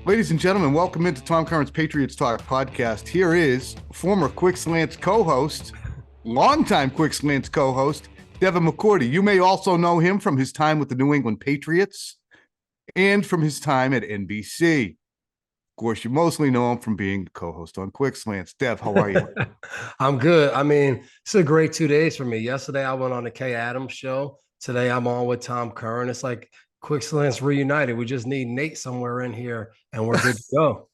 Ladies and gentlemen, welcome into Tom Curran's Patriots Talk podcast. Here is former Quick Slants co-host, longtime Quick Slants co-host, Devin McCourty. You may also know him from his time with the New England Patriots and from his time at NBC. Of course, you mostly know him from being the co-host on Quick Slants. Dev, how are you? I'm good. I mean, it's a great 2 days for me. Yesterday, I went on the Kay Adams show. Today, I'm on with Tom Curran. It's like Quick Slants reunited. We just need Nate somewhere in here, and we're good to go.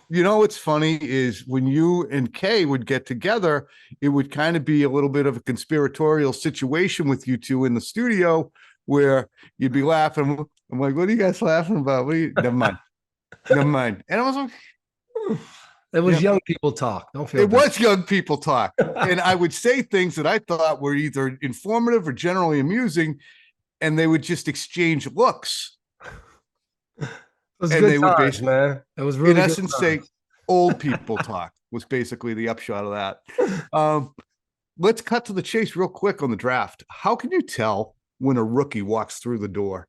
You know what's funny is when you and Kay would get together, it would kind of be a little bit of a conspiratorial situation with you two in the studio where you'd be laughing. I'm like, what are you guys laughing about? Never mind. Never mind. And I was like, it was young people talk. Don't feel it bad. was young people talk. And I would say things that I thought were either informative or generally amusing, and they would just exchange looks. It was And good they would times, man. It was really in good essence times. say old people talk was basically the upshot of that. Let's cut to the chase real quick on the draft. How can you tell when a rookie walks through the door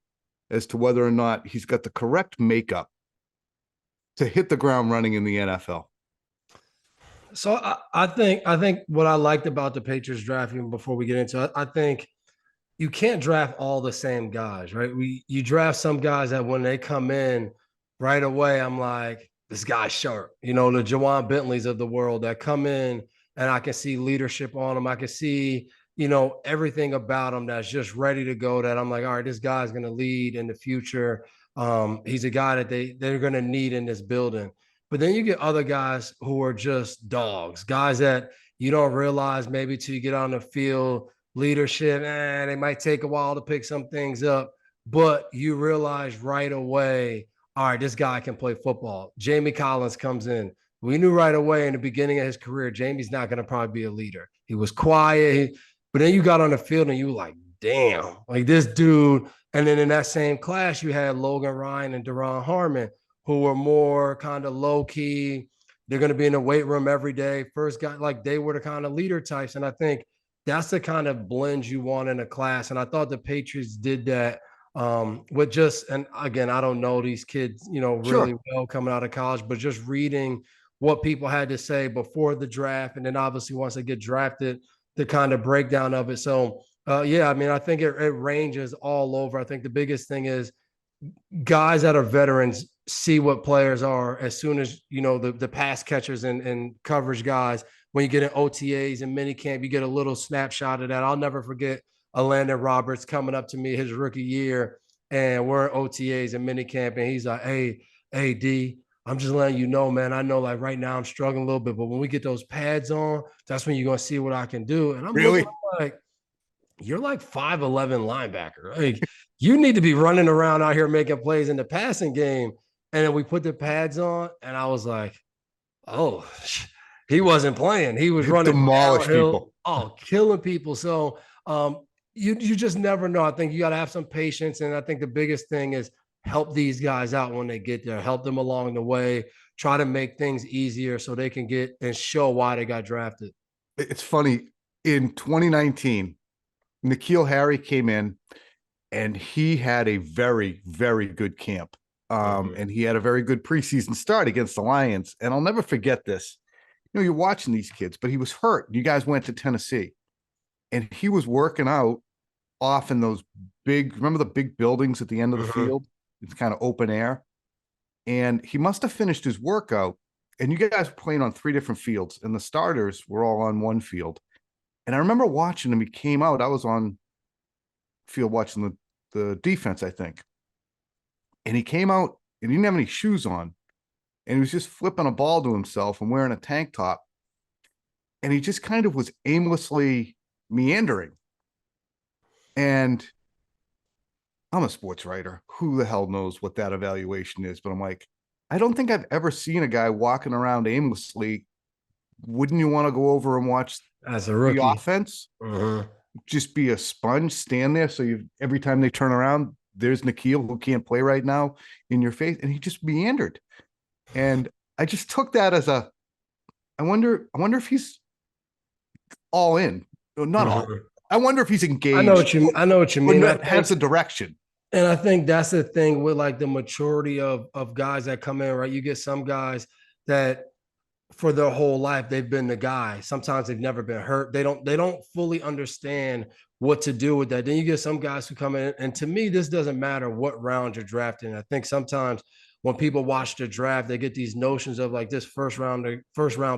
as to whether or not he's got the correct makeup to hit the ground running in the NFL? So I think what I liked about the Patriots draft, even before we get into it, I think you can't draft all the same guys, right? You draft some guys that when they come in right away, I'm like, this guy's sharp. You know, the Jawan Bentleys of the world that come in and I can see leadership on them. I can see, everything about him that's just ready to go, that I'm like, all right, this guy's going to lead in the future. He's a guy that they're going to need in this building. But then you get other guys who are just dogs, guys that you don't realize maybe till you get on the field, leadership, they might take a while to pick some things up, but you realize right away, all right, this guy can play football. Jamie Collins comes in. We knew right away in the beginning of his career, Jamie's not going to probably be a leader. He was quiet, but then you got on the field and you were like, damn, like this dude. And then in that same class, you had Logan Ryan and Deron Harmon, who were more kind of low key. They're going to be in the weight room every day. First guy, like they were the kind of leader types. And I think that's the kind of blend you want in a class. And I thought the Patriots did that with just, and again, I don't know these kids, really well coming out of college, but just reading what people had to say before the draft. And then obviously once they get drafted, the kind of breakdown of it. So I mean, I think it ranges all over. I think the biggest thing is guys that are veterans see what players are as soon as, the pass catchers and coverage guys. When you get in OTAs and minicamp, you get a little snapshot of that. I'll never forget Landon Roberts coming up to me his rookie year, and we're in OTAs and minicamp, and he's like, hey, D, I'm just letting you know, man. I know like right now I'm struggling a little bit, but when we get those pads on, that's when you're going to see what I can do. And I'm Really? like, you're like 5'11" linebacker. Like you need to be running around out here making plays in the passing game. And then we put the pads on, and I was like, oh, he wasn't playing. He was running Demolish downhill, people. killing people. So you just never know. I think you got to have some patience. And I think the biggest thing is help these guys out when they get there, help them along the way, try to make things easier so they can get and show why they got drafted. It's funny. In 2019, N'Keal Harry came in and he had a very, very good camp. And he had a very good preseason start against the Lions. And I'll never forget this. You're watching these kids, but he was hurt. You guys went to Tennessee and he was working out off in those remember the big buildings at the end of the field? It's kind of open air. And he must have finished his workout. And you guys were playing on 3 different fields, and the starters were all on one field. And I remember watching him. He came out. I was on field watching the defense, I think. And he came out and he didn't have any shoes on. And he was just flipping a ball to himself and wearing a tank top. And he just kind of was aimlessly meandering. And I'm a sports writer. Who the hell knows what that evaluation is? But I'm like, I don't think I've ever seen a guy walking around aimlessly. Wouldn't you want to go over and watch as a rookie the offense? Just be a sponge, stand there. So every time they turn around, there's N'Keal who can't play right now in your face. And he just meandered. And I just took that as I wonder if he's all in. Not all. I wonder if he's engaged. I know what you mean. Has a direction. And I think that's the thing with like the maturity of guys that come in, right? You get some guys that for their whole life they've been the guy. Sometimes they've never been hurt. They don't fully understand what to do with that. Then you get some guys who come in, and to me, this doesn't matter what round you're drafting. I think sometimes when people watch the draft, they get these notions of like this first round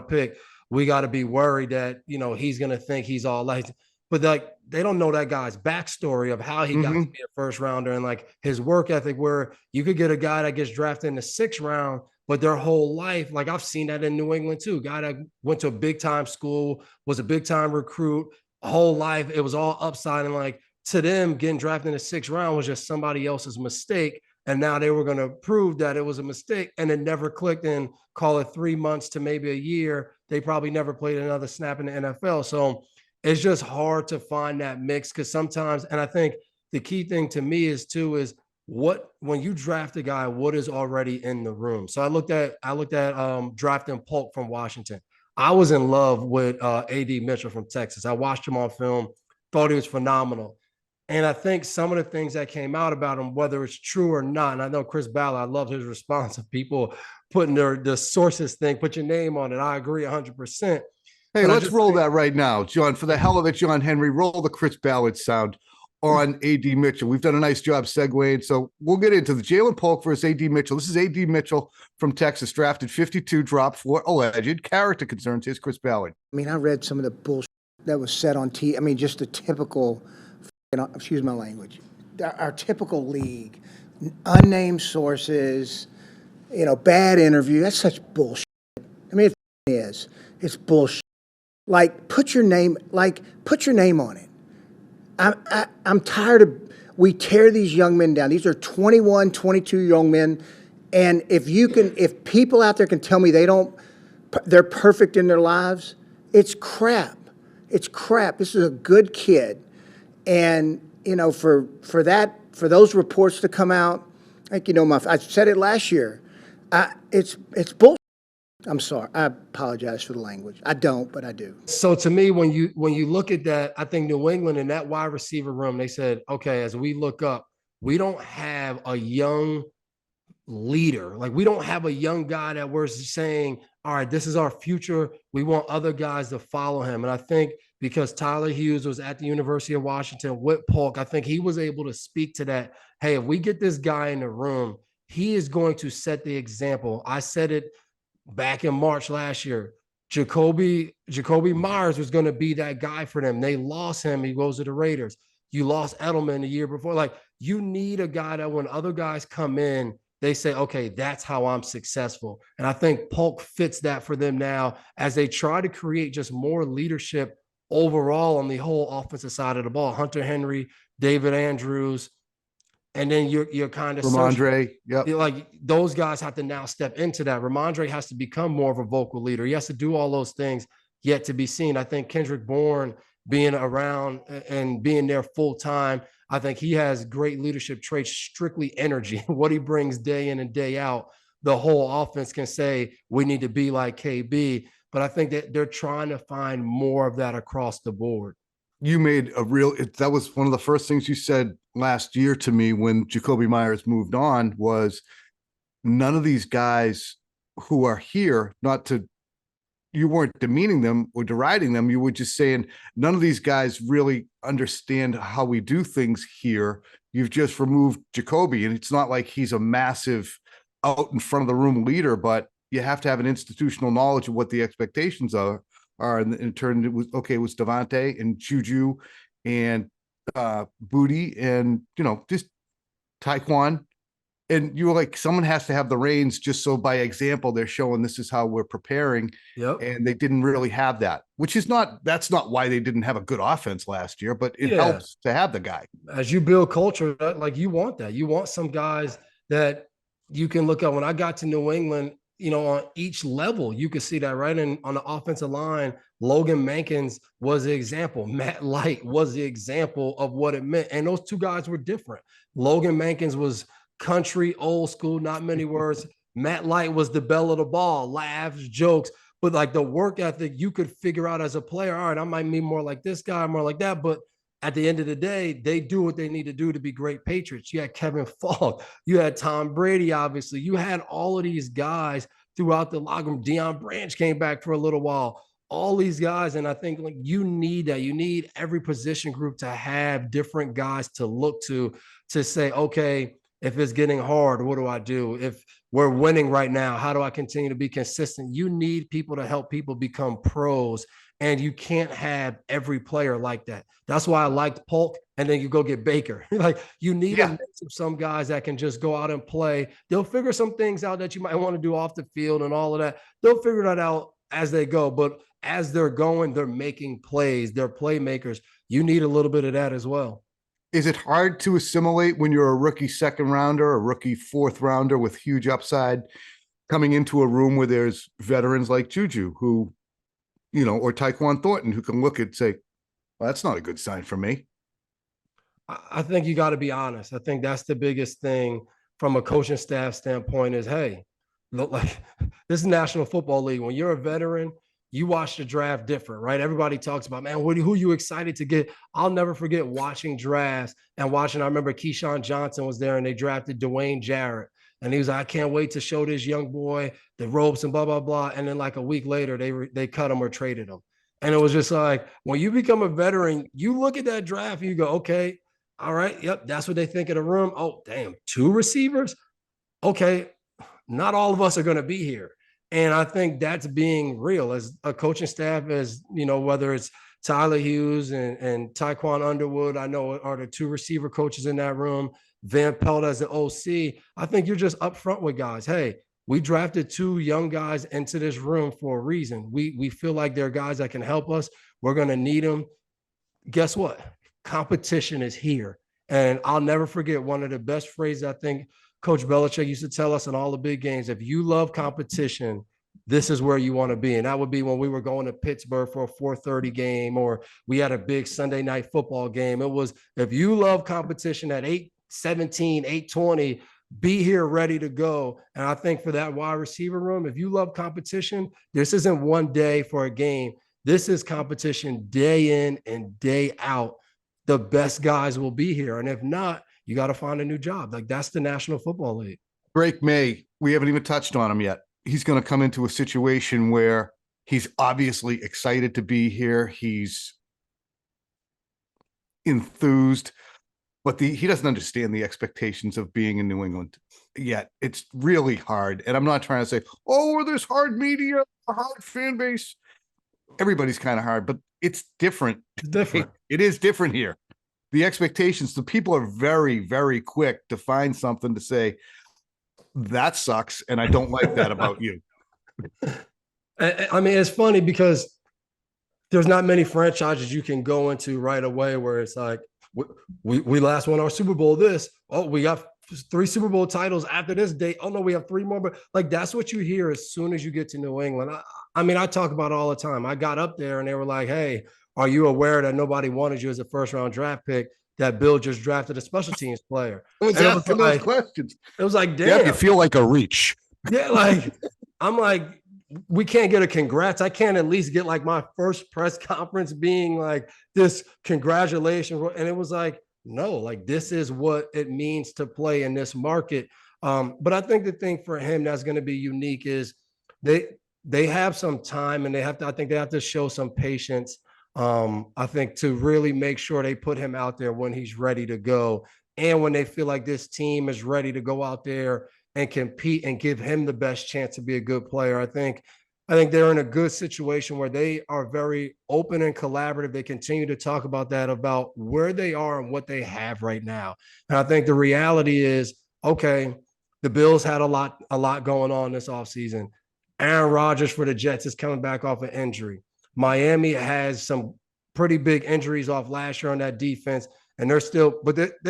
pick. We got to be worried that he's gonna think he's all like, but like they don't know that guy's backstory of how he got to be a first rounder and like his work ethic. Where you could get a guy that gets drafted in the sixth round but their whole life, like I've seen that in New England too. Guy that went to a big time school, was a big time recruit, whole life, it was all upside. And like to them, getting drafted in the sixth round was just somebody else's mistake. And now they were going to prove that it was a mistake and it never clicked in, call it 3 months to maybe a year. They probably never played another snap in the NFL. So it's just hard to find that mix because sometimes, and I think the key thing to me is too, is what when you draft a guy, what is already in the room. So I looked at drafting Polk from Washington. I was in love with AD Mitchell from Texas. I watched him on film, thought he was phenomenal. And I think some of the things that came out about him, whether it's true or not, and I know Chris Ballard, I love his response of people putting the sources thing, put your name on it. I agree 100%. Hey, let's roll that right now, John. For the hell of it, John Henry, roll the Chris Ballard sound on AD Mitchell. We've done a nice job segueing, so we'll get into the Ja'Lynn Polk versus AD Mitchell. This is AD Mitchell from Texas, drafted 52, dropped for alleged character concerns. Here's Chris Ballard. I mean, I read some of the bullshit that was said on TV. I mean, just the typical, excuse my language, our typical league, unnamed sources, bad interview. That's such bullshit. I mean, it is. It's bullshit. Like, put your name on it. I'm tired of, we tear these young men down. These are 21, 22 young men. And if people out there can tell me they're perfect in their lives, it's crap. It's crap. This is a good kid. And, for those reports to come out, like, I said it last year, it's bullshit. I'm sorry. I apologize for the language. I don't, but I do. So to me, when you look at that, I think New England in that wide receiver room, they said, okay, as we look up, we don't have a young leader. Like we don't have a young guy that we're saying, all right, this is our future. We want other guys to follow him. And I think because Tyler Hughes was at the University of Washington with Polk, I think he was able to speak to that. Hey, if we get this guy in the room, he is going to set the example. I said it back in March last year. Jacoby Myers was going to be that guy for them. They lost him. He goes to the Raiders. You lost Edelman the year before. Like you need a guy that when other guys come in, they say, okay, that's how I'm successful. And I think Polk fits that for them now as they try to create just more leadership overall on the whole offensive side of the ball. Hunter Henry, David Andrews, and then you're kind of Ramondre, yep. Like those guys have to now step into that. Ramondre has to become more of a vocal leader. He has to do all those things yet to be seen. I think Kendrick Bourne being around and being there full time, I think he has great leadership traits, strictly energy, what he brings day in and day out. The whole offense can say, we need to be like KB, but I think that they're trying to find more of that across the board. You made that was one of the first things you said last year to me when Jacoby Myers moved on was none of these guys who are here, you weren't demeaning them or deriding them. You were just saying none of these guys really understand how we do things here. You've just removed Jacoby, and it's not like he's a massive out in front of the room leader, but you have to have an institutional knowledge of what the expectations are. And in turn, it was Devontae and Juju and Booty and just Taekwon. And you were like, someone has to have the reins just so by example, they're showing this is how we're preparing. Yep. And they didn't really have that, that's not why they didn't have a good offense last year, but it helps to have the guy. As you build culture, like you want that. You want some guys that you can look at. When I got to New England, on each level, you could see that, right? And on the offensive line, Logan Mankins was the example. Matt Light was the example of what it meant. And those two guys were different. Logan Mankins was country, old school, not many words. Matt Light was the belle of the ball, laughs, jokes, but like the work ethic, you could figure out as a player, all right, I might be more like this guy, more like that. But at the end of the day, they do what they need to do to be great Patriots. You had Kevin Falk, you had Tom Brady, obviously. You had all of these guys throughout the locker room. Deion Branch came back for a little while. All these guys, and I think like you need that. You need every position group to have different guys to look to say, okay, if it's getting hard, what do I do? If we're winning right now, how do I continue to be consistent? You need people to help people become pros, and you can't have every player like that. That's why I liked Polk, and then you go get Baker. Like you need a mix of some guys that can just go out and play. They'll figure some things out that you might want to do off the field and all of that. They'll figure that out as they go, but as they're going, they're making plays. They're playmakers. You need a little bit of that as well. Is it hard to assimilate when you're a rookie second rounder, a rookie fourth rounder with huge upside, coming into a room where there's veterans like Juju who, or Tyquan Thornton who can look at say, well, that's not a good sign for me. I think you got to be honest. I think that's the biggest thing from a coaching staff standpoint is, hey, look, like this is National Football League. When you're a veteran, you watch the draft different, right? Everybody talks about, man, who are you excited to get? I'll never forget watching drafts and watching. I remember Keyshawn Johnson was there and they drafted Dwayne Jarrett. And he was like, I can't wait to show this young boy the ropes and blah, blah, blah. And then like a week later, they cut him or traded him. And it was just like, when you become a veteran, you look at that draft and you go, okay, all right, yep, that's what they think of the room. Oh, damn, 2 receivers? Okay, not all of us are going to be here. And I think that's being real as a coaching staff, as whether it's Tyler Hughes and Tyquan Underwood, I know are the 2 receiver coaches in that room, Van Pelt as the OC. I think you're just upfront with guys. Hey, we drafted 2 young guys into this room for a reason. We feel like they're guys that can help us. We're going to need them. Guess what? Competition is here. And I'll never forget one of the best phrases I think Coach Belichick used to tell us in all the big games, if you love competition, this is where you want to be. And that would be when we were going to Pittsburgh for a 4:30 game, or we had a big Sunday night football game. It was, if you love competition at 8:17, 8:20, be here ready to go. And I think for that wide receiver room, if you love competition, this isn't one day for a game. This is competition day in and day out. The best guys will be here. And if not, you got to find a new job. Like that's the National Football League. Drake Maye, we haven't even touched on him yet. He's going to come into a situation where he's obviously excited to be here. He's enthused, but he doesn't understand the expectations of being in New England yet. It's really hard. And I'm not trying to say, oh, there's hard media, a hard fan base. Everybody's kind of hard, but it's different. It's different. It is different here. The expectations, the people are very, very quick to find something to say, that sucks, and I don't like that about you. I mean, it's funny because there's not many franchises you can go into right away where it's like, we last won our Super Bowl this. Oh, we got 3 Super Bowl titles after this date. Oh, no, we have 3 more. But like, that's what you hear as soon as you get to New England. I mean, I talk about it all the time. I got up there and they were like, hey, are you aware that nobody wanted you as a first-round draft pick? That Bill just drafted a special teams player. I was asking those questions. It was like, damn. Yeah, you feel like a reach. Yeah, like, I'm like, we can't get a congrats. I can't at least get like my first press conference being like this congratulations. And it was like, no, like this is what it means to play in this market. But I think the thing for him that's going to be unique is they have some time and I think they have to show some patience. I think to really make sure they put him out there when he's ready to go. And when they feel like this team is ready to go out there and compete and give him the best chance to be a good player. I think they're in a good situation where they are very open and collaborative. They continue to talk about that, about where they are and what they have right now. And I think the reality is, okay, the Bills had a lot going on this offseason. Aaron Rodgers for the Jets is coming back off an injury. Miami has some pretty big injuries off last year on that defense, and they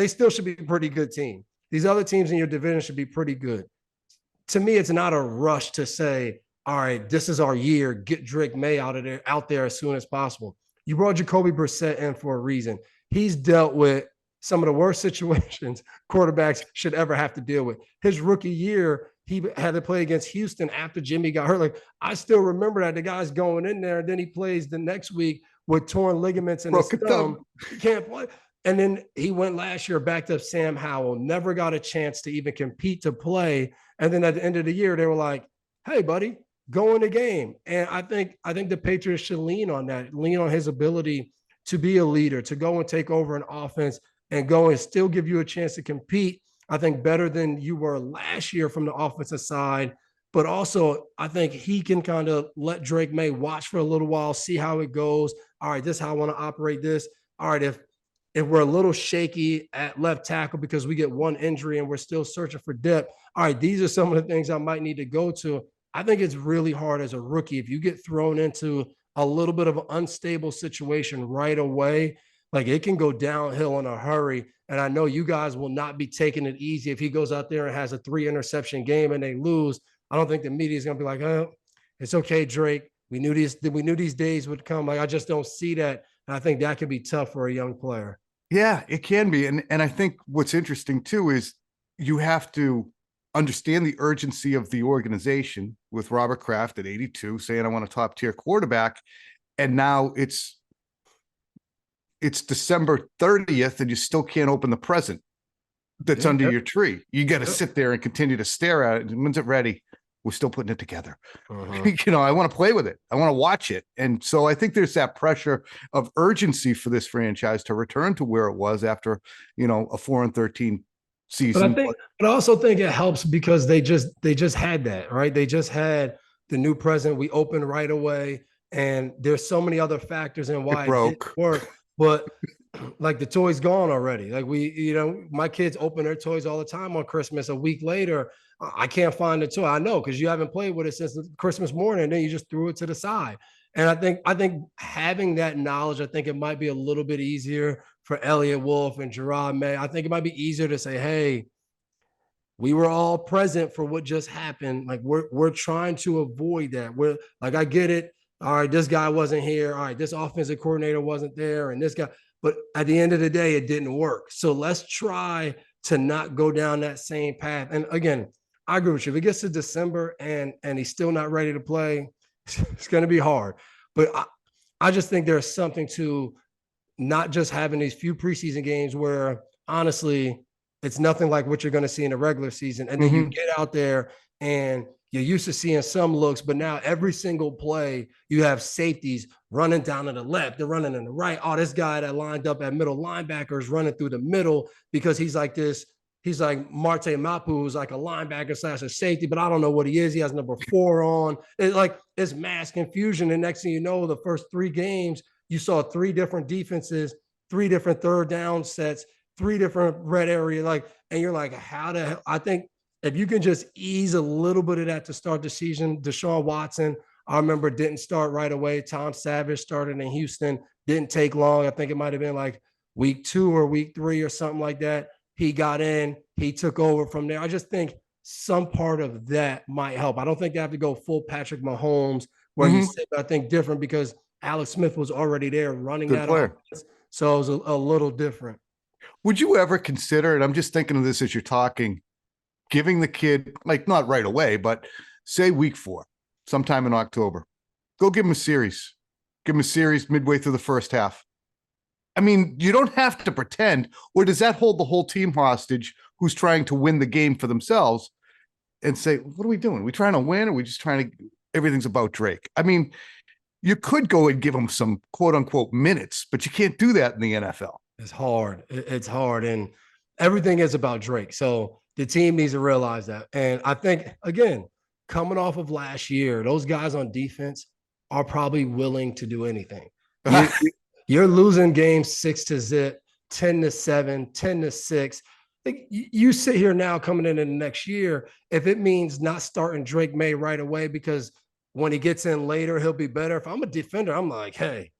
still should be a pretty good team. These other teams in your division should be pretty good. To me, it's not a rush to say, all right, this is our year. Get Drake Maye out there as soon as possible. You brought Jacoby Brissett in for a reason. He's dealt with some of the worst situations quarterbacks should ever have to deal with. His rookie year, he had to play against Houston after Jimmy got hurt. Like, I still remember that. The guy's going in there, and then he plays the next week with torn ligaments in his Broken thumb. thumb. He can't play. And then he went last year, backed up Sam Howell, never got a chance to even compete to play. And then at the end of the year, they were like, hey, buddy, go in the game. And I think the Patriots should lean on that, lean on his ability to be a leader, to go and take over an offense and go and still give you a chance to compete. I think better than you were last year from the offensive side. But also, I think he can kind of let Drake Maye watch for a little while, see how it goes. All right, this is how I want to operate this. All right, if we're a little shaky at left tackle because we get one injury and we're still searching for depth, all right, these are some of the things I might need to go to. I think it's really hard as a rookie if you get thrown into a little bit of an unstable situation right away. Like, it can go downhill in a hurry. And I know you guys will not be taking it easy if he goes out there and has a 3-interception game and they lose. I don't think the media is going to be like, oh, it's okay, Drake. We knew these days would come. Like, I just don't see that. And I think that could be tough for a young player. Yeah, it can be. And I think what's interesting too is you have to understand the urgency of the organization with Robert Kraft at 82 saying, I want a top tier quarterback. And now it's December 30th and you still can't open the present that's under your tree. You got to sit there and continue to stare at it. And when's it ready? We're still putting it together. I want to play with it. I want to watch it. And so I think there's that pressure of urgency for this franchise to return to where it was after, a 4-13 season. But I also think it helps because they just had that, right? They just had the new president. We opened right away. And there's so many other factors in why it didn't work. But like, the toy's gone already. Like, my kids open their toys all the time on Christmas. A week later, I can't find the toy. I know, because you haven't played with it since Christmas morning, and then you just threw it to the side. And I think having that knowledge, I think it might be a little bit easier for Elliott Wolf and Ja'Lynn Polk. I think it might be easier to say, hey, we were all present for what just happened. Like, we're trying to avoid that. We're like, I get it. All right, this guy wasn't here. All right, this offensive coordinator wasn't there, and this guy. But at the end of the day, it didn't work. So let's try to not go down that same path. And again, I agree with you. If it gets to December and he's still not ready to play, it's going to be hard. But I just think there's something to not just having these few preseason games where, honestly, it's nothing like what you're going to see in the regular season. And then you get out there and you're used to seeing some looks, but now every single play, you have safeties running down to the left, they're running in the right. Oh, this guy that lined up at middle linebacker is running through the middle because he's like this. He's like Marte Mapu, who's like a linebacker / a safety, but I don't know what he is. He has number 4 on. It's mass confusion. And next thing you know, the first 3 games, you saw 3 different defenses, 3 different third down sets, 3 different red area. And you're like, how the hell? I think if you can just ease a little bit of that to start the season. Deshaun Watson, I remember, didn't start right away. Tom Savage started in Houston, didn't take long. I think it might have been like week 2 or week 3 or something like that. He got in, he took over from there. I just think some part of that might help. I don't think they have to go full Patrick Mahomes where you sit, but I think different because Alex Smith was already there running that offense. So it was a little different. Would you ever consider, and I'm just thinking of this as you're talking, giving the kid, like, not right away, but say week 4, sometime in October, go give him a series. Give him a series midway through the first half. I mean, you don't have to pretend, or does that hold the whole team hostage who's trying to win the game for themselves and say, what are we doing? Are we trying to win? Or are we just trying to, everything's about Drake? I mean, you could go and give him some quote unquote minutes, but you can't do that in the NFL. It's hard. It's hard. And everything is about Drake. So the team needs to realize that. And I think, again, coming off of last year, those guys on defense are probably willing to do anything. You're losing games 6-0, 10-7, 10-6. Like, you sit here now coming in the next year, if it means not starting Drake Maye right away because when he gets in later, he'll be better. If I'm a defender, I'm like, hey,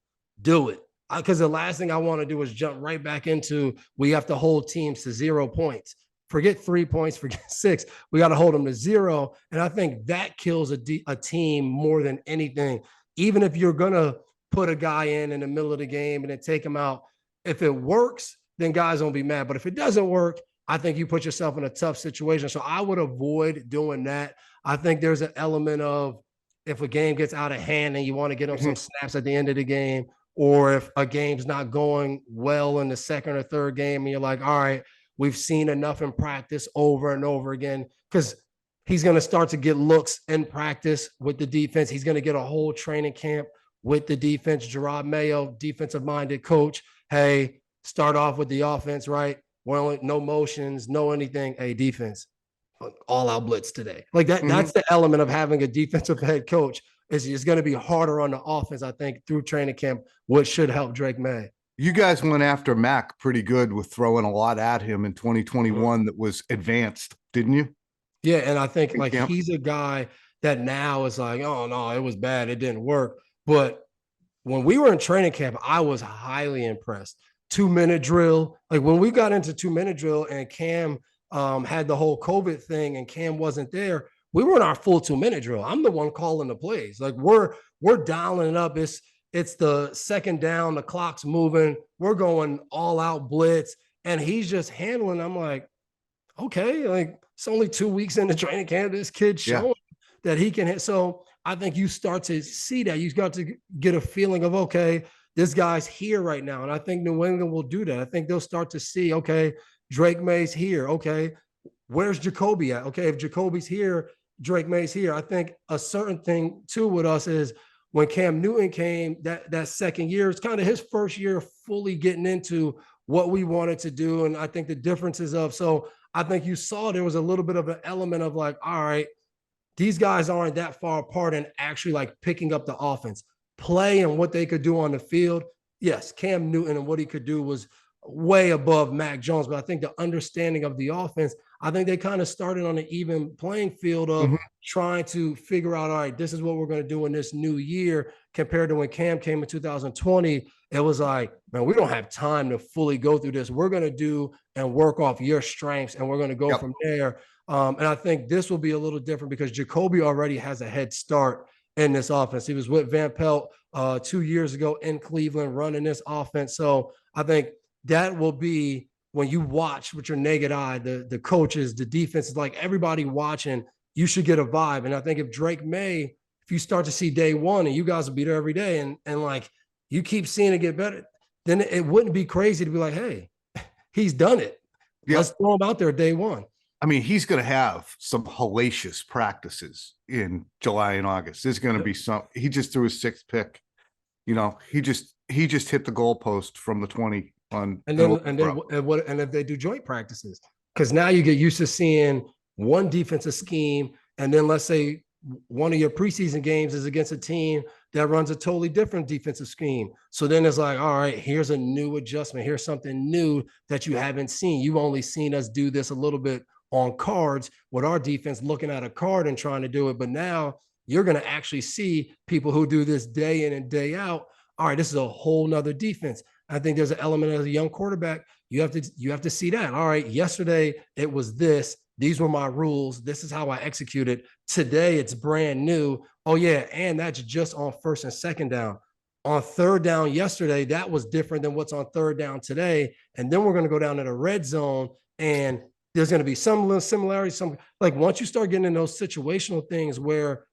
do it. Because the last thing I want to do is jump right back into we have to hold teams to 0 points. Forget 3 points, forget 6. We got to hold them to 0. And I think that kills a team more than anything. Even if you're going to put a guy in the middle of the game and then take him out, if it works, then guys won't be mad. But if it doesn't work, I think you put yourself in a tough situation. So I would avoid doing that. I think there's an element of if a game gets out of hand and you want to get them some snaps at the end of the game, or if a game's not going well in the second or third game, and you're like, all right, we've seen enough in practice over and over again, because he's going to start to get looks in practice with the defense. He's going to get a whole training camp with the defense. Gerard Mayo, defensive-minded coach. Hey, start off with the offense, right? Well, no motions, no anything. Hey, defense, all out blitz today. Like that. That's the element of having a defensive head coach. It's going to be harder on the offense, I think, through training camp, which should help Drake Maye. You guys went after Mac pretty good with throwing a lot at him in 2021 that was advanced, didn't you? Yeah, and I think like he's a guy that now is like, oh no, it was bad, it didn't work. But when we were in training camp, I was highly impressed. 2-minute drill, like when we got into 2-minute drill and Cam had the whole COVID thing and Cam wasn't there, we were in our full 2-minute drill. I'm the one calling the plays. Like we're dialing it up. It's the second down, the clock's moving, we're going all out blitz, and he's just handling. I'm like, okay, like it's only 2 weeks into training camp. This kid's showing that he can hit. So I think you start to see that. You got to get a feeling of, okay, this guy's here right now. And I think New England will do that. I think they'll start to see, okay, Drake Maye's here. Okay, where's Jacoby at? Okay, if Jacoby's here, Drake Maye's here. I think a certain thing too with us is when Cam Newton came that second year, it's kind of his first year fully getting into what we wanted to do. And I think the differences of, so I think you saw there was a little bit of an element of like, all right, these guys aren't that far apart and actually like picking up the offense, play and what they could do on the field. Yes, Cam Newton and what he could do was way above Mac Jones, but I think the understanding of the offense, I think they kind of started on an even playing field of trying to figure out, all right, this is what we're going to do in this new year, compared to when Cam came in 2020. It was like, man, we don't have time to fully go through this. We're going to do and work off your strengths, and we're going to go from there. And I think this will be a little different because Jacoby already has a head start in this offense. He was with Van Pelt 2 years ago in Cleveland running this offense. So I think that will be, when you watch with your naked eye, the coaches, the defense, is like everybody watching, you should get a vibe. And I think if Drake Maye, if you start to see day one and you guys will be there every day and like you keep seeing it get better, then it wouldn't be crazy to be like, hey, he's done it. Let's throw him out there day one. I mean, he's going to have some hellacious practices in July and August. There's going to be some. He just threw his 6th pick. You know, he just hit the goalpost from the 20 on. And if they do joint practices, because now you get used to seeing one defensive scheme, and then let's say one of your preseason games is against a team that runs a totally different defensive scheme. So then it's like, all right, here's a new adjustment. Here's something new that you haven't seen. You've only seen us do this a little bit on cards with our defense looking at a card and trying to do it. But now you're going to actually see people who do this day in and day out. All right, this is a whole nother defense. I think there's an element as a young quarterback. You have to see that. All right, yesterday it was this. These were my rules. This is how I executed. Today it's brand new. Oh yeah, and that's just on first and second down. On third down yesterday, that was different than what's on third down today. And then we're going to go down to the red zone, and there's going to be some little similarities. Some, like, once you start getting in those situational things where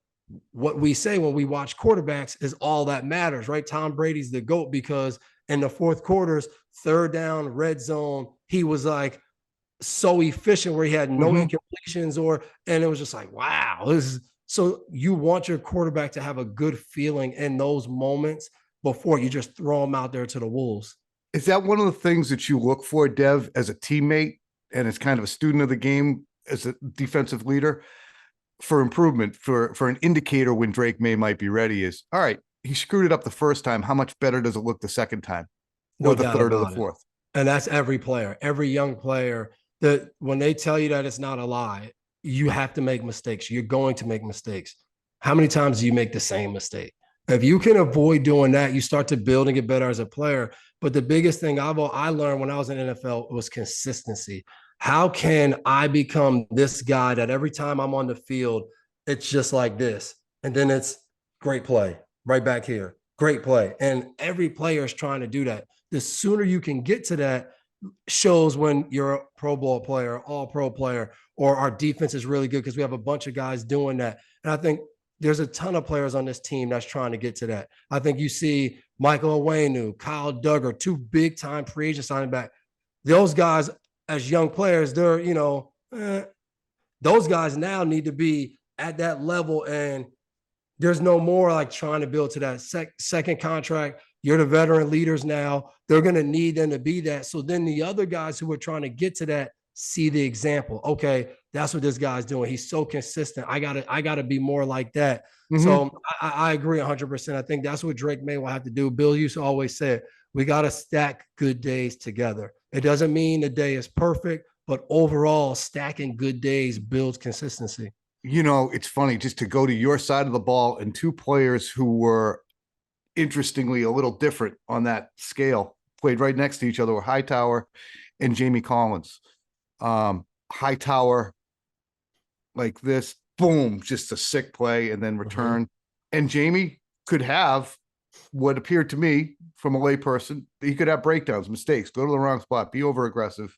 what we say when we watch quarterbacks is all that matters, right? Tom Brady's the GOAT because in the fourth quarters, third down, red zone, he was like so efficient where he had no incompletions and it was just like, wow. So you want your quarterback to have a good feeling in those moments before you just throw them out there to the wolves. Is that one of the things that you look for, Dev, as a teammate and as kind of a student of the game, as a defensive leader, for improvement, for an indicator when Drake Maye might be ready? Is, all right, he screwed it up the first time. How much better does it look the second time? Or the third or the fourth? And that's every player, every young player, that when they tell you that it's not a lie, you have to make mistakes. You're going to make mistakes. How many times do you make the same mistake? If you can avoid doing that, you start to build and get better as a player. But the biggest thing I learned when I was in NFL was consistency. How can I become this guy that every time I'm on the field, it's just like this? And then it's great play right back here. Great play. And every player is trying to do that. The sooner you can get to that shows when you're a Pro Bowl player, all pro player, or our defense is really good because we have a bunch of guys doing that. And I think there's a ton of players on this team that's trying to get to that. I think you see Michael Onwenu, Kyle Duggar, 2 big-time free agent signing back. Those guys, as young players, they're, those guys now need to be at that level, and there's no more like trying to build to that second contract. You're the veteran leaders now. They're going to need them to be that. So then the other guys who are trying to get to that see the example. Okay, that's what this guy's doing. He's so consistent. I gotta be more like that. Mm-hmm. So I agree 100%. I think that's what Drake Maye will have to do. Bill used to always say, we got to stack good days together. It doesn't mean the day is perfect, but overall, stacking good days builds consistency. It's funny, just to go to your side of the ball, and 2 players who were interestingly a little different on that scale played right next to each other were Hightower and Jamie Collins. Hightower, like this, boom, just a sick play and then return. Mm-hmm. And Jamie could have what appeared to me from a layperson, he could have breakdowns, mistakes, go to the wrong spot, be over aggressive,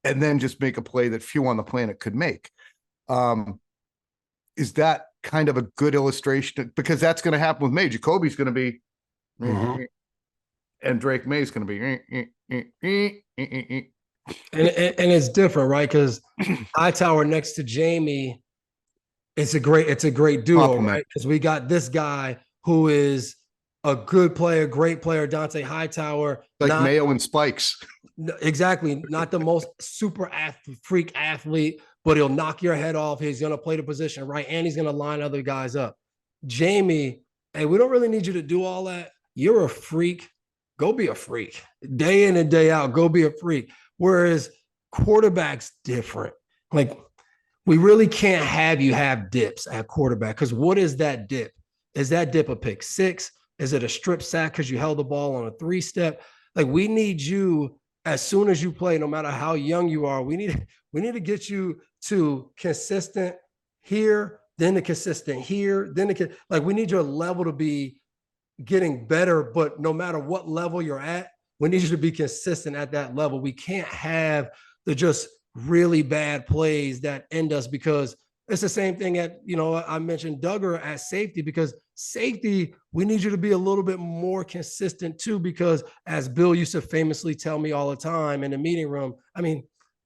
and then just make a play that few on the planet could make. Is that kind of a good illustration? Because that's going to happen with Maye. Jacoby's going to be, mm-hmm. and Drake Maye is going to be. And it's different, right? Because Hightower next to Jamie, it's a great duo, compliment. Right? Because we got this guy who is a good player, great player, Dante Hightower. Like Mayo and Spikes. Exactly. Not the most super freak athlete, but he'll knock your head off. He's going to play the position right, and he's going to line other guys up. Jamie, hey, we don't really need you to do all that. You're a freak. Go be a freak. Day in and day out, go be a freak. Whereas quarterback's different. Like, we really can't have you have dips at quarterback, because what is that dip? Is that dip a pick 6? Is it a strip sack because you held the ball on a 3-step? Like, we need you as soon as you play, no matter how young you are. We need to get you to consistent here, then the consistent here, then we need your level to be getting better. But no matter what level you're at, we need you to be consistent at that level. We can't have the just really bad plays that end us, because it's the same thing at, I mentioned Duggar at safety, because safety, we need you to be a little bit more consistent too, because as Bill used to famously tell me all the time in the meeting room,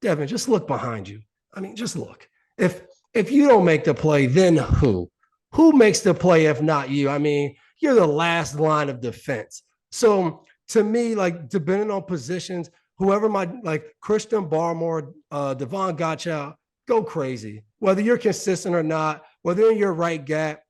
Devin, just look behind you. Just look. If you don't make the play, then who? Who makes the play if not you? You're the last line of defense. So to me, like, depending on positions, whoever Christian Barmore, Devon Gottschalk, go crazy. Whether you're consistent or not, whether you're in your right gap,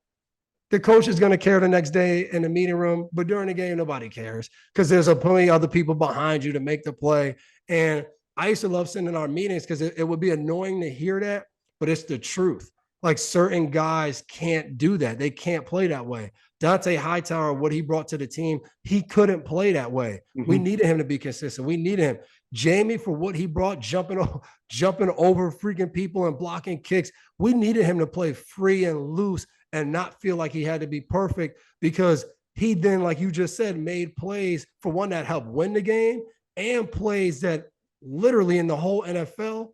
the coach is going to care the next day in the meeting room, but during the game, nobody cares, because there's plenty of other people behind you to make the play. And I used to love sitting in our meetings because it would be annoying to hear that, but it's the truth. Like, certain guys can't do that. They can't play that way. Dante Hightower, what he brought to the team, he couldn't play that way. Mm-hmm. We needed him to be consistent. We needed him. Jamie, for what he brought, jumping over freaking people and blocking kicks, we needed him to play free and loose and not feel like he had to be perfect, because he then, like you just said, made plays, for one, that helped win the game, and plays that literally in the whole NFL,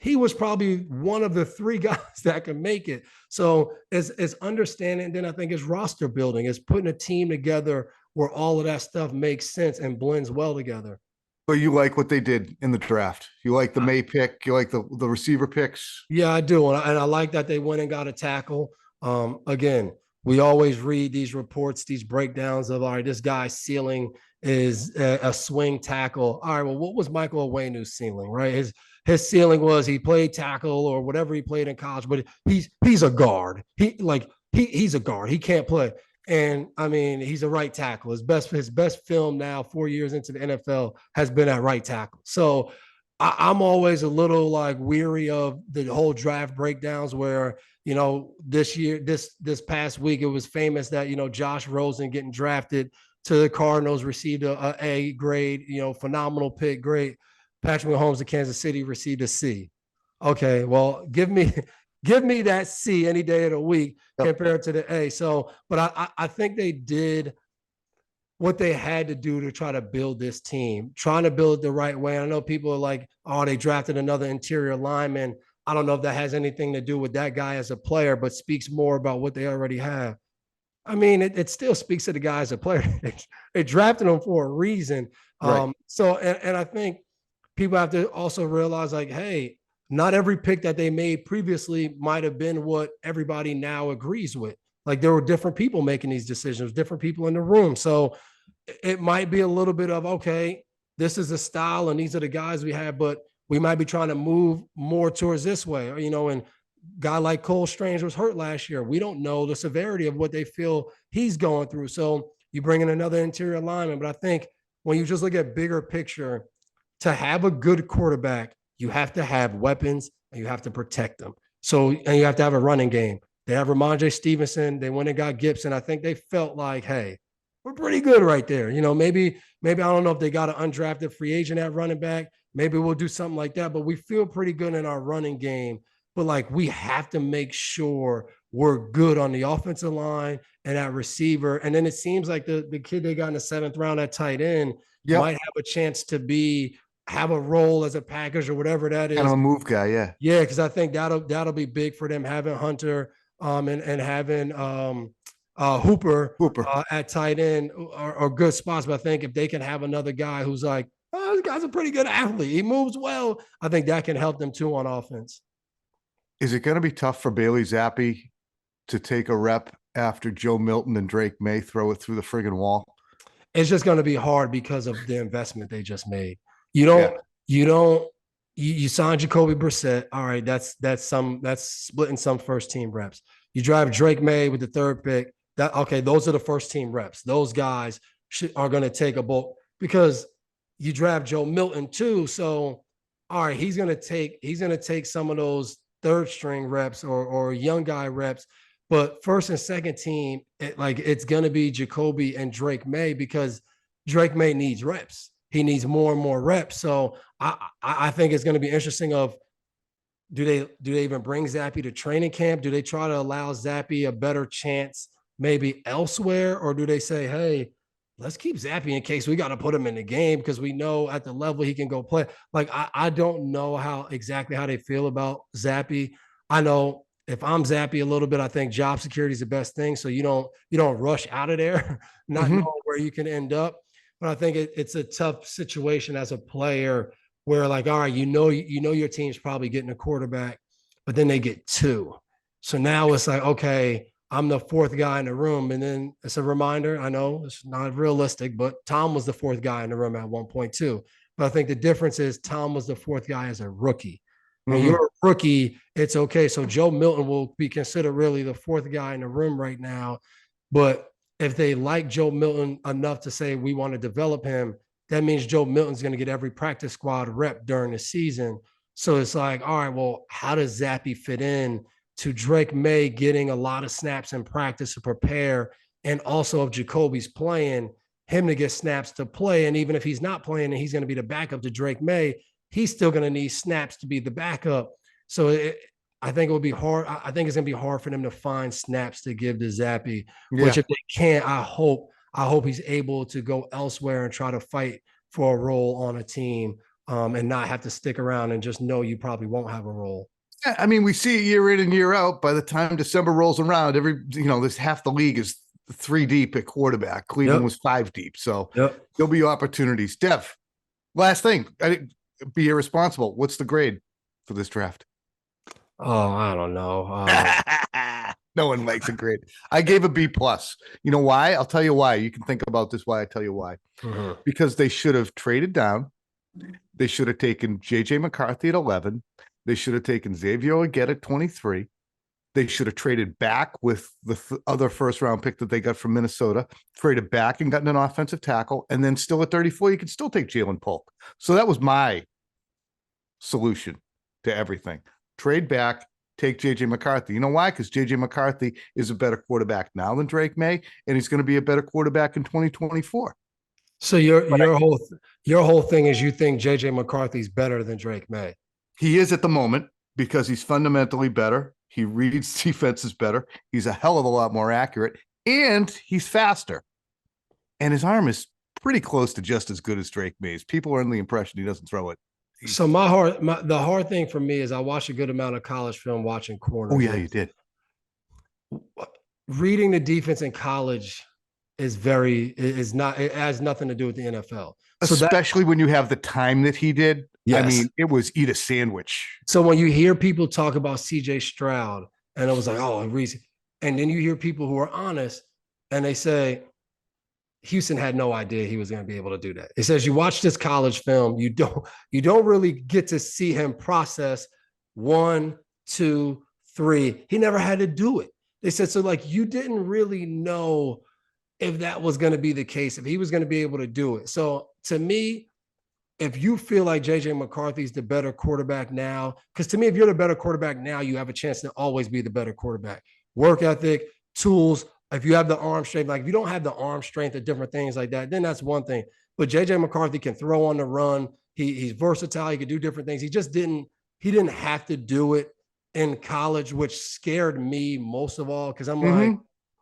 he was probably one of the 3 guys that can make it. So it's understanding. Then I think it's roster building. It's putting a team together where all of that stuff makes sense and blends well together. But you like what they did in the draft. You like the Maye pick. You like the receiver picks. Yeah, I do. And I like that they went and got a tackle. Again, we always read these reports, these breakdowns of, all right, this guy's ceiling is a swing tackle. All right, well, what was Michael Onwenu's ceiling, right? His ceiling was he played tackle or whatever he played in college, but he's a guard. He's a guard. He can't play. And he's a right tackle. His best film now, 4 years into the NFL, has been at right tackle. So I'm always a little weary of the whole draft breakdowns where, this past week, it was famous that, Josh Rosen getting drafted to the Cardinals received a grade, phenomenal pick, great. Patrick Mahomes of Kansas City received a C. Okay, well, give me that C any day of the week compared to the A. So, but I think they did what they had to do to try to build this team, trying to build it the right way. I know people are like, oh, they drafted another interior lineman. I don't know if that has anything to do with that guy as a player, but speaks more about what they already have. I mean, it still speaks to the guy as a player. They drafted him for a reason. Right. And I think people have to also realize, like, hey, not every pick that they made previously might have been what everybody now agrees with. Like, there were different people making these decisions, different people in the room. So it might be a little bit of, okay, this is the style and these are the guys we have, but we might be trying to move more towards this way, and guy like Cole Strange was hurt last year. We don't know the severity of what they feel he's going through. So you bring in another interior lineman. But I think when you just look at bigger picture, to have a good quarterback, you have to have weapons and you have to protect them. So, and you have to have a running game. They have Ramondre Stevenson. They went and got Gibson. I think they felt like, hey, we're pretty good right there. Maybe I don't know if they got an undrafted free agent at running back. Maybe we'll do something like that. But we feel pretty good in our running game. But like, we have to make sure we're good on the offensive line and at receiver. And then it seems like the kid they got in the 7th round at tight end might have a chance to have a role as a package or whatever that is. Kind of a move guy, yeah. Yeah, because I think that'll be big for them, having Hunter and having Hooper at tight end are good spots. But I think if they can have another guy who's like, oh, this guy's a pretty good athlete, he moves well, I think that can help them too on offense. Is it going to be tough for Bailey Zappi to take a rep after Joe Milton and Drake Maye throw it through the friggin' wall? It's just going to be hard because of the investment they just made. You signed Jacoby Brissett. All right, that's splitting some first team reps. You drive Drake Maye with the 3rd pick. Those are the first team reps. Those guys are going to take a bulk because you draft Joe Milton too. So, all right, he's going to take some of those 3rd string reps or young guy reps. But first and second team, it's going to be Jacoby and Drake Maye because Drake Maye needs reps. He needs more and more reps. So I think it's going to be interesting of, do they even bring Zappi to training camp? Do they try to allow Zappi a better chance maybe elsewhere? Or do they say, hey, let's keep Zappi in case we got to put him in the game because we know at the level he can go play. Like, I don't know exactly how they feel about Zappi. I know if I'm Zappi a little bit, I think job security is the best thing. So you don't rush out of there, not knowing where you can end up. But I think it's a tough situation as a player where, like, all right, your team's probably getting a quarterback, but then they get 2. So now it's like, okay, I'm the 4th guy in the room. And then it's a reminder. I know it's not realistic, but Tom was the 4th guy in the room at one point too. But I think the difference is Tom was the 4th guy as a rookie. When you're a rookie, it's okay. So Joe Milton will be considered really the 4th guy in the room right now. But if they like Joe Milton enough to say we want to develop him, that means Joe Milton's going to get every practice squad rep during the season. So it's like, all right, well, how does Zappi fit in to Drake Maye getting a lot of snaps in practice to prepare? And also, if Jacoby's playing, him to get snaps to play. And even if he's not playing and he's going to be the backup to Drake Maye, he's still going to need snaps to be the backup. So I think it will be hard. I think it's going to be hard for them to find snaps to give to Zappi, which if they can't, I hope he's able to go elsewhere and try to fight for a role on a team and not have to stick around and just know you probably won't have a role. I mean, we see it year in and year out. By the time December rolls around, this half the league is 3 deep at quarterback. Cleveland was 5 deep. So there'll be opportunities. Dev, last thing, be irresponsible. What's the grade for this draft? Oh, I don't know. No one likes a grade. I gave a B+. You know why? I'll tell you why. You can think about this why I tell you why. Because they should have traded down. They should have taken J.J. McCarthy at 11. They should have taken Xavier Leggett at 23. They should have traded back with the other first-round pick that they got from Minnesota, traded back and gotten an offensive tackle, and then still at 34, you could still take Ja'Lynn Polk. So that was my solution to everything. Trade back, take J.J. McCarthy. You know why? Because J.J. McCarthy is a better quarterback now than Drake Maye, and he's going to be a better quarterback in 2024. So your whole thing is you think J.J. McCarthy's better than Drake Maye? He is at the moment because he's fundamentally better. He reads defenses better. He's a hell of a lot more accurate, and he's faster. And his arm is pretty close to just as good as Drake Maye's. People are under the impression he doesn't throw it So the hard thing for me is I watch a good amount of college film watching corners. Oh yeah, you did. Reading the defense in college it has nothing to do with the NFL. Especially when you have the time that he did. Yes. I mean, it was eat a sandwich. So when you hear people talk about CJ Stroud, and it was like, oh, and then you hear people who are honest and they say, Houston had no idea he was going to be able to do that. It says you watch this college film, you don't really get to see him process 1, 2, 3. He never had to do it. They said, so like you didn't really know if that was going to be the case, if he was going to be able to do it. So to me, if you feel like JJ McCarthy's the better quarterback now, because to me, if you're the better quarterback now, you have a chance to always be the better quarterback. Work ethic, tools. If you have the arm strength, like if you don't have the arm strength or different things like that, then that's one thing. But JJ McCarthy can throw on the run. He's versatile. He could do different things. He didn't have to do it in college, which scared me most of all, because I'm like,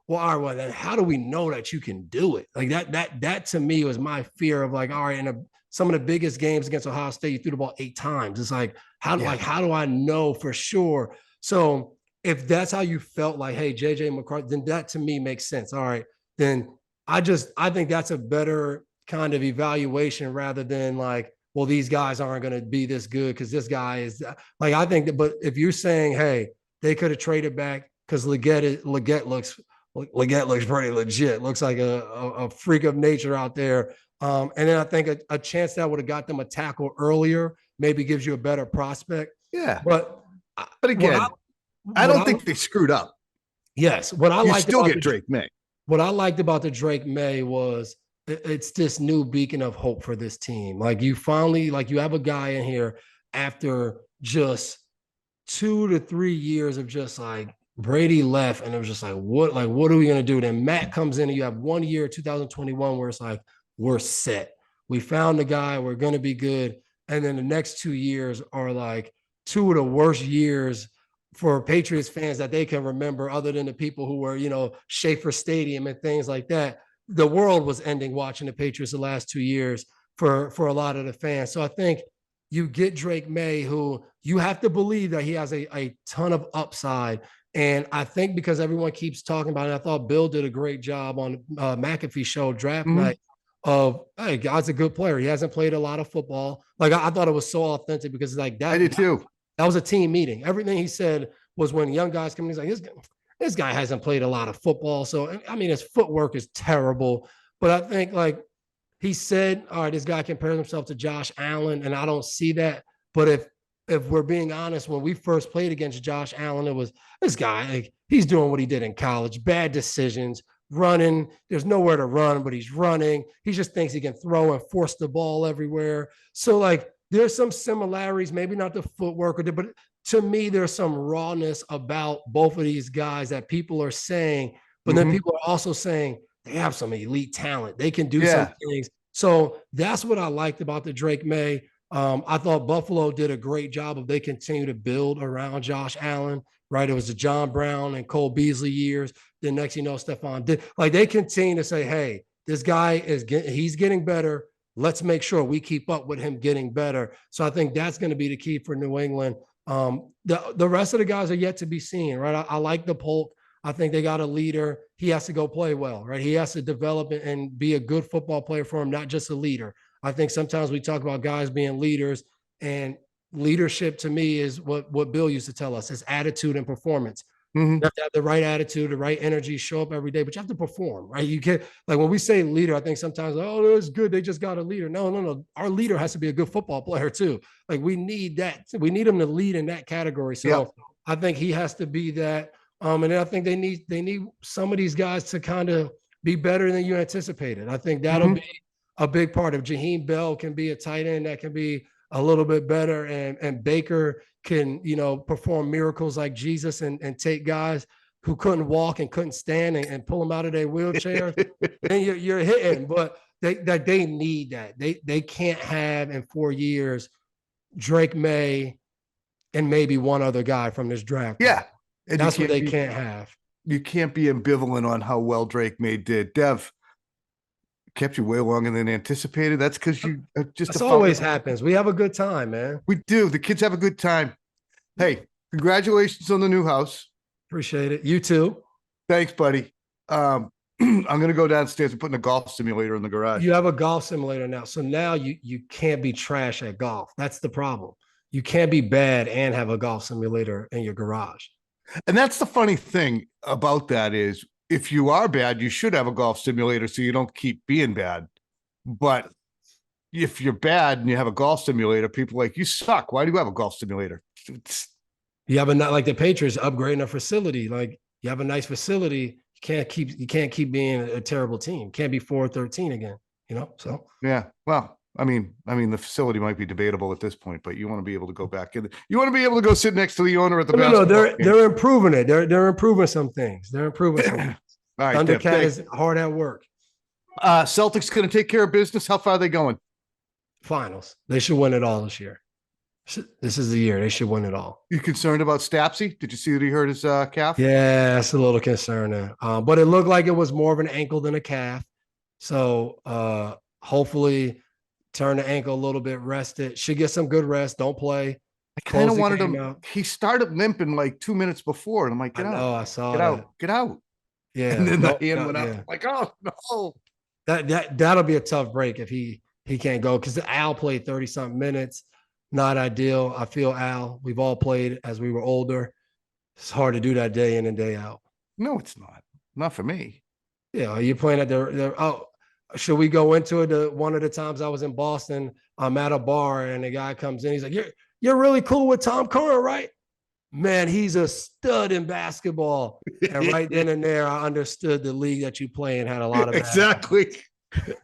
well, all right, well, then how do we know that you can do it? Like that to me was my fear of like, all right, in some of the biggest games against Ohio State, you threw the ball 8 times. It's like, how do I know for sure? So if that's how you felt like, hey, JJ McCarthy, then that to me makes sense. All right, then I think that's a better kind of evaluation rather than like, well, these guys aren't going to be this good because this guy is like, I think that, but if you're saying, hey, they could have traded back because Leggett looks pretty legit, looks like a freak of nature out there. And then I think a chance that would have got them a tackle earlier maybe gives you a better prospect. Yeah. But again, I don't think they screwed up. Yes. You still get Drake Maye. What I liked about the Drake Maye was it's this new beacon of hope for this team. Like you finally, like you have a guy in here after just 2 to 3 years of just like Brady left and it was just like, what are we going to do? Then Matt comes in and you have 1 year, 2021, where it's like, we're set. We found the guy, we're going to be good. And then the next 2 years are like 2 of the worst years for Patriots fans that they can remember, other than the people who were, Schaefer Stadium and things like that. The world was ending watching the Patriots the last 2 years for a lot of the fans. So I think you get Drake Maye, who you have to believe that he has a ton of upside. And I think because everyone keeps talking about it, I thought Bill did a great job on McAfee's show draft night of, hey, God's a good player. He hasn't played a lot of football. Like I thought it was so authentic because like that. I did too. That was a team meeting. Everything he said was when young guys come in, he's like, this guy hasn't played a lot of football. So, I mean, his footwork is terrible. But I think like he said, all right, this guy compares himself to Josh Allen, and I don't see that. But if we're being honest, when we first played against Josh Allen, it was this guy, like, he's doing what he did in college, bad decisions, running. There's nowhere to run, but he's running. He just thinks he can throw and force the ball everywhere. So like there's some similarities, maybe not the footwork, but to me, there's some rawness about both of these guys that people are saying, but then people are also saying they have some elite talent. They can do some things. So that's what I liked about the Drake Maye. I thought Buffalo did a great job of they continue to build around Josh Allen, right? It was the John Brown and Cole Beasley years. Then next, Stephon did. Like they continue to say, hey, this guy he's getting better. Let's make sure we keep up with him getting better. So I think that's going to be the key for New England. The rest of the guys are yet to be seen, right? I like the Polk. I think they got a leader. He has to go play well, right? He has to develop and be a good football player for him, not just a leader. I think sometimes we talk about guys being leaders, and leadership to me is what Bill used to tell us, is attitude and performance. You have to have the right attitude, the right energy, show up every day, but you have to perform, right? You can't, like when we say leader, I think sometimes, oh, that's good, they just got a leader. No. Our leader has to be a good football player too. Like we need that. We need him to lead in that category. So I think he has to be that. And then I think they need some of these guys to kind of be better than you anticipated. I think that'll be a big part of Jaheim Bell can be a tight end that can be a little bit better, and Baker can, perform miracles like Jesus and take guys who couldn't walk and couldn't stand and pull them out of their wheelchairs. Then you're hitting, but they need that. They can't have in 4 years Drake Maye and maybe one other guy from this draft. Yeah. And that's what they can't have. You can't be ambivalent on how well Drake Maye did. Dev, kept you way longer than anticipated. That's because you just This always happens. We have a good time, man. We do. The kids have a good time. Hey, congratulations on the new house. Appreciate it. You too. Thanks, buddy. I'm gonna go downstairs and put in a golf simulator in the garage. You have a golf simulator now. So now you can't be trash at golf. That's the problem. You can't be bad and have a golf simulator in your garage. And that's the funny thing about that is if you are bad, you should have a golf simulator so you don't keep being bad. But if you're bad and you have a golf simulator, people are like, you suck. Why do you have a golf simulator? You have like the Patriots upgrading a facility. Like you have a nice facility. You can't keep being a terrible team. Can't be 4-13 again, So yeah. Well, I mean, the facility might be debatable at this point, but you want to be able to go back in. You want to be able to go sit next to the owner at the basketball game. They're improving it. They're improving some things. They're improving some things. All right, Thundercat is hard at work. Celtics going to take care of business. How far are they going? Finals. They should win it all this year. This is the year they should win it all. You concerned about Stapsy? Did you see that he hurt his calf? Yeah, that's a little concerning. But it looked like it was more of an ankle than a calf. So hopefully turn the ankle a little bit, rest it. Should get some good rest. Don't play. I kind of wanted him out. He started limping like 2 minutes before, and I'm like, get out. I saw get that. Out. Get out. Yeah. And then the hand went up. Like, oh no. That'll be a tough break if he can't go, because Al played 30-something minutes. Not ideal. I feel Al. We've all played as we were older. It's hard to do that day in and day out. No, it's not. Not for me. Yeah, you're playing at should we go into it? One of the times I was in Boston, I'm at a bar and the guy comes in. He's like, "You're really cool with Tom Curran, right?" Man, he's a stud in basketball. And right then and there, I understood the league that you play and had a lot of exactly.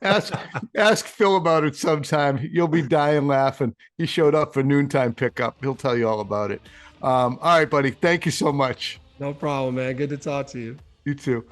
Ask Phil about it sometime. You'll be dying laughing. He showed up for noontime pickup. He'll tell you all about it. All right, buddy. Thank you so much. No problem, man. Good to talk to you. You too.